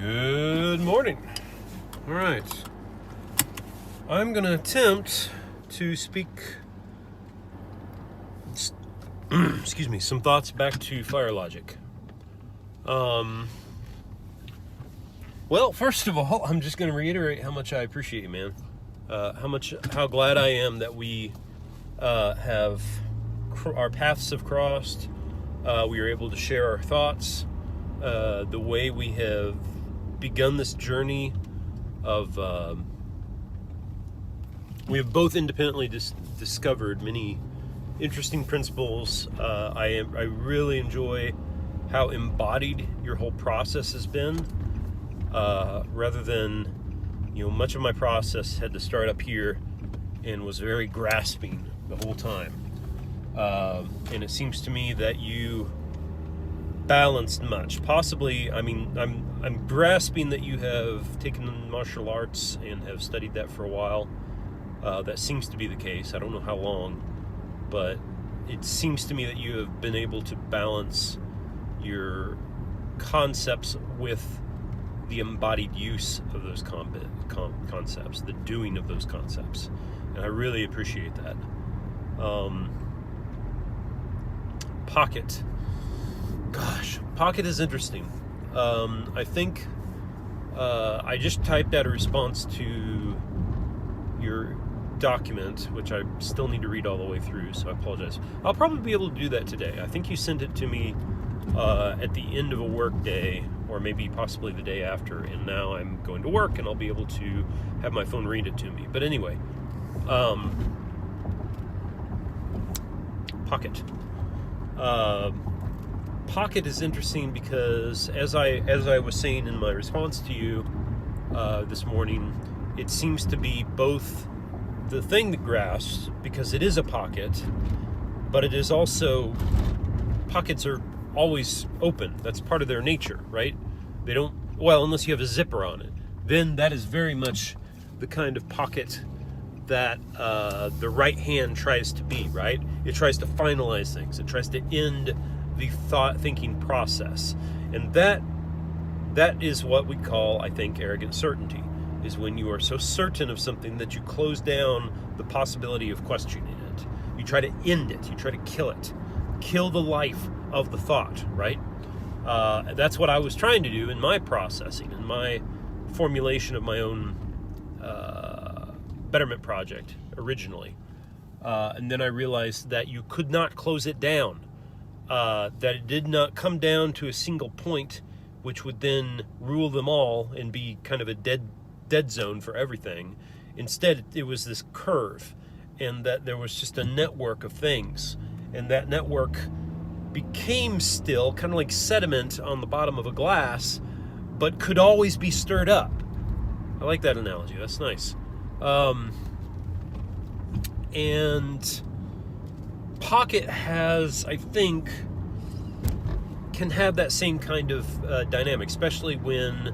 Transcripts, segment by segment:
Good morning. All right. I'm going to attempt to speak, some thoughts back to Firelogick. Well, first of all, I'm just going to reiterate how much I appreciate you, man. How glad I am that we our paths have crossed. We were able to share our thoughts. The way we have begun this journey of we have both independently discovered many interesting principles. I really enjoy how embodied your whole process has been, rather than, much of my process had to start up here and was very grasping the whole time. And it seems to me that you balanced much. Possibly, I'm grasping that you have taken martial arts and have studied that for a while. That seems to be the case. I don't know how long, but it seems to me that you have been able to balance your concepts with the embodied use of those concepts, the doing of those concepts. And I really appreciate that. Pocket. Gosh, Pocket is interesting. I think I just typed out a response to your document, which I still need to read all the way through, so I apologize. I'll probably be able to do that today. I think you sent it to me at the end of a work day, or maybe possibly the day after, and now I'm going to work and I'll be able to have my phone read it to me. But anyway, Pocket. Pocket is interesting because, as I was saying in my response to you this morning, it seems to be both the thing that grasps, because it is a pocket, but it is also, pockets are always open. That's part of their nature, right? They don't, well, unless you have a zipper on it, then that is very much the kind of pocket that the right hand tries to be, right? It tries to finalize things. It tries to end the thinking process. And that is what we call, I think, arrogant certainty, is when you are so certain of something that you close down the possibility of questioning it. You try to end it. You try to kill the life of the thought, right? That's what I was trying to do in my processing, in my formulation of my own betterment project originally. And then I realized that you could not close it down, that it did not come down to a single point which would then rule them all and be kind of a dead zone for everything. Instead, it was this curve, and that there was just a network of things, and that network became still kind of like sediment on the bottom of a glass, but could always be stirred up. I like that analogy. That's nice. And Pocket has, I think, can have that same kind of dynamic, especially when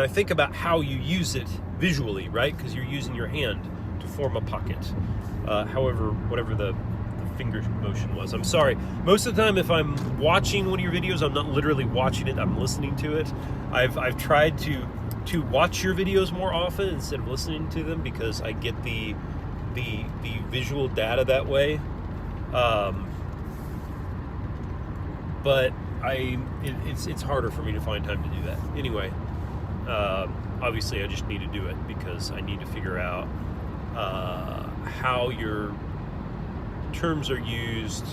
I think about how you use it visually, right? Because you're using your hand to form a pocket. Whatever the finger motion was. I'm sorry. Most of the time, if I'm watching one of your videos, I'm not literally watching it, I'm listening to it. I've tried to watch your videos more often instead of listening to them, because I get the visual data that way. But it's harder for me to find time to do that. Anyway, obviously I just need to do it because I need to figure out how your terms are used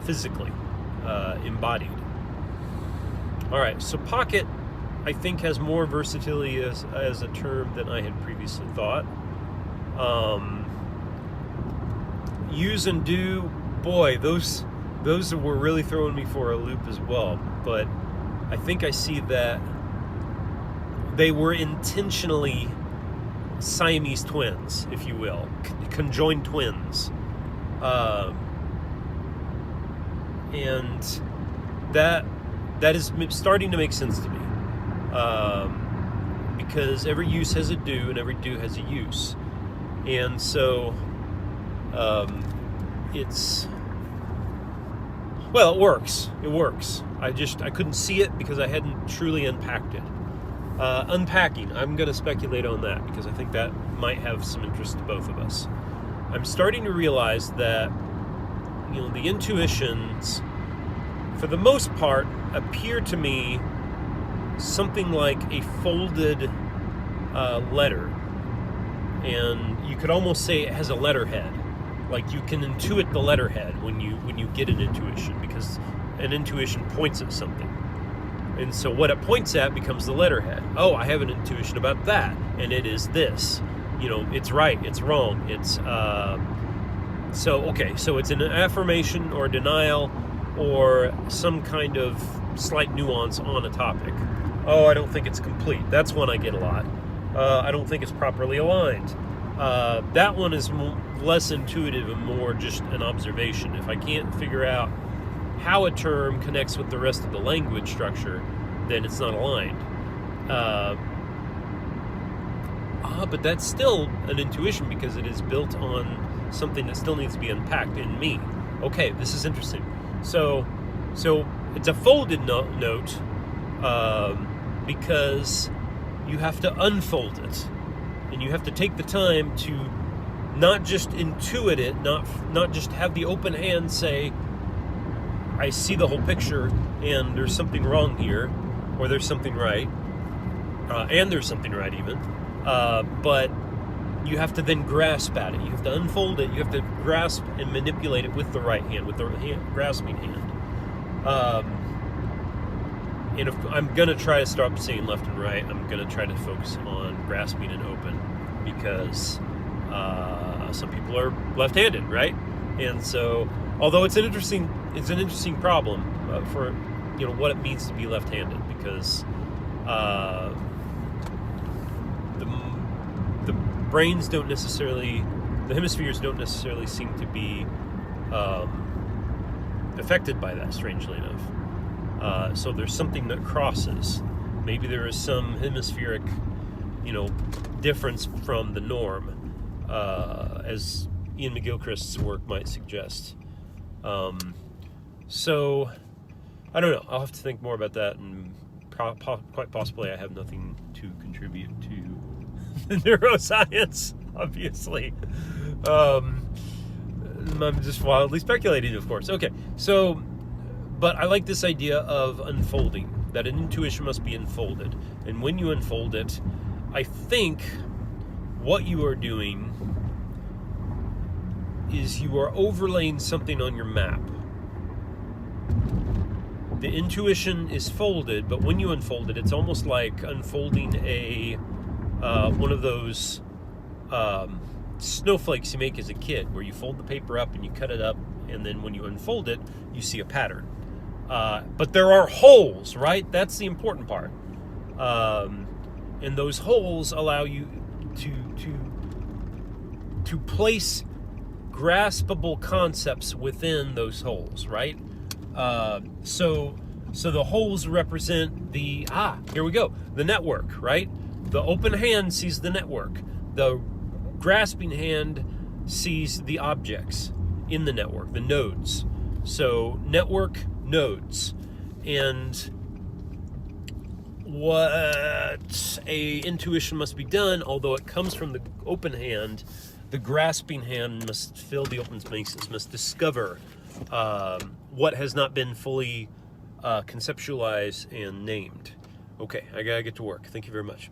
physically, embodied. All right, so Pocket, I think, has more versatility as a term than I had previously thought. Use and do, boy, those were really throwing me for a loop as well. But I think I see that they were intentionally Siamese twins, if you will, conjoined twins, and that is starting to make sense to me, because every use has a do and every do has a use, and so it works. I couldn't see it because I hadn't truly unpacked it. Unpacking, I'm going to speculate on that because I think that might have some interest to both of us. I'm starting to realize that, the intuitions, for the most part, appear to me something like a folded letter. And you could almost say it has a letterhead. Like you can intuit the letterhead when you get an intuition, because an intuition points at something. And so what it points at becomes the letterhead. Oh, I have an intuition about that, and it is this. It's right, it's wrong, it's... So it's an affirmation or denial or some kind of slight nuance on a topic. Oh, I don't think it's complete. That's one I get a lot. I don't think it's properly aligned. That one is less intuitive and more just an observation. If I can't figure out how a term connects with the rest of the language structure, then it's not aligned. But that's still an intuition because it is built on something that still needs to be unpacked in me. Okay, this is interesting. So it's a folded note because you have to unfold it, and you have to take the time to not just intuit it, not just have the open hand say, I see the whole picture and there's something wrong here, or there's something right, and there's something right even, but you have to then grasp at it. You have to unfold it. You have to grasp and manipulate it with the right hand, with the grasping hand. And if I'm going to try to stop saying left and right, I'm going to try to focus on grasping and open, because some people are left-handed, right? And so, although it's an interesting problem for what it means to be left-handed, because the brains don't necessarily, the hemispheres don't necessarily seem to be affected by that, strangely enough. So there's something that crosses. Maybe there is some hemispheric, difference from the norm, as Ian McGilchrist's work might suggest. So, I don't know. I'll have to think more about that, and quite possibly I have nothing to contribute to the neuroscience, obviously. I'm just wildly speculating, of course. Okay, so, but I like this idea of unfolding, that an intuition must be unfolded. And when you unfold it, I think what you are doing is you are overlaying something on your map. The intuition is folded, but when you unfold it, it's almost like unfolding a one of those snowflakes you make as a kid, where you fold the paper up and you cut it up, and then when you unfold it, you see a pattern. But there are holes, right? That's the important part. And those holes allow you to place graspable concepts within those holes, right? So the holes represent the, here we go, the network, right? The open hand sees the network. The grasping hand sees the objects in the network, the nodes. So network, nodes. And what a intuition must be done, although it comes from the open hand, the grasping hand must fill the open spaces, must discover what has not been fully conceptualized and named. Okay, I gotta get to work. Thank you very much.